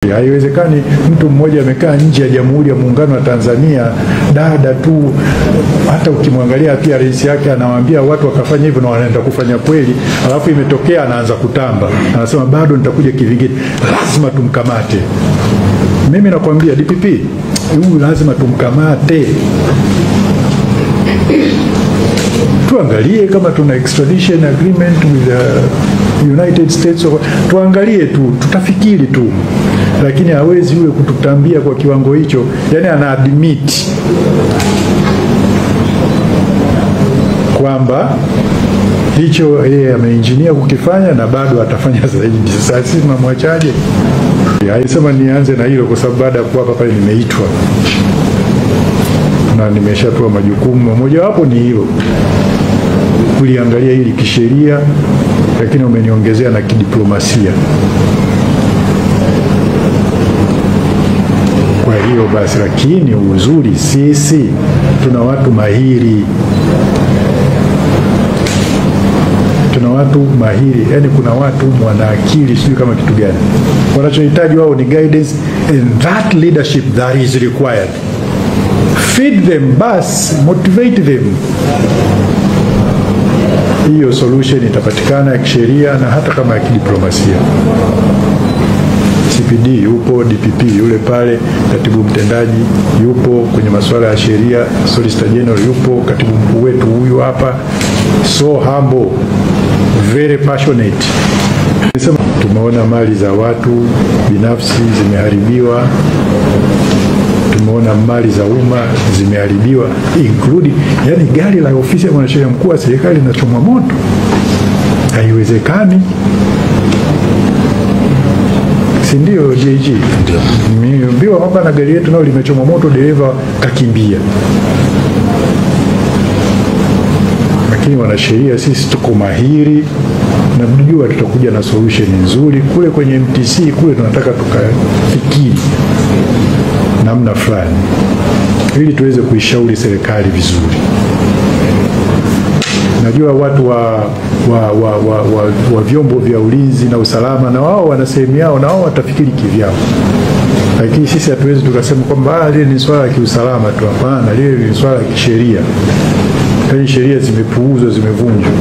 Haiwezekani mtu mmoja amekaa nje ya Jamhuri ya Muungano wa Tanzania, dada tu, hata ukimwangalia pia rais yake anawaambia watu wakafanya hivyo na wanaenda kufanya kweli, alafu imetokea anaanza kutamba. Anasema bado nitakuja kivingine, lazima tumkamate. Mimi nakwambia DPP, huyu lazima tumkamate. Tuangalie kama tuna extradition agreement with the United States, tuangalie tu, tutafikiri tu. Lakini hawezi yule kututambia kwa kiwango hicho. Yani ana admit kwamba hicho yeye ameengineer kukifanya na bado atafanya zaidi. Sasa sisi tunamwachaje? Alisema nianze na hilo kwa sababu baada ya kuwa pale nimeitwa na nimeshapewa majukumu. Moja wapo ni hilo, kuliangalia hili kisheria, lakini umeniongezea na kidiplomasia. Kwa hiyo basi, lakini uzuri sisi tuna watu mahiri. Yani kuna watu wana akili, sio kama kitu gani. Wanachohitaji wao ni guidance, and that leadership that is required. Feed them, bas, motivate them. Hiyo solution itapatikana ya kisheria na hata kama ya kidiplomasia. CPD yupo, DPP yule pale, katibu mtendaji yupo kwenye masuala ya sheria, Solicitor General yupo, katibu mkuu wetu huyu hapa, so humble, very passionate. Tumeona mali za watu binafsi zimeharibiwa, tumeona mali za umma zimeharibiwa, including yani gari la ofisi ya mwanasheria mkuu wa serikali linachomwa moto. Haiwezekani. Si ndio JG? Nimeambiwa kwamba na gari yetu nao limechomwa moto, dereva kakimbia. Lakini wanasheria sisi tuko mahiri na mjua tutakuja na solution nzuri. Kule kwenye MTC kule tunataka tukafikiri namna fulani ili tuweze kuishauri serikali vizuri. Najua watu wa vyombo vya ulinzi na usalama na wao wana sehemu yao, na wao watafikiri kivyao. Lakini sisi hatuwezi tukasema kwamba lile ni swala la kiusalama tu. Hapana, lile ni swala la kisheria. Yaani sheria zimepuuzwa, zimevunjwa.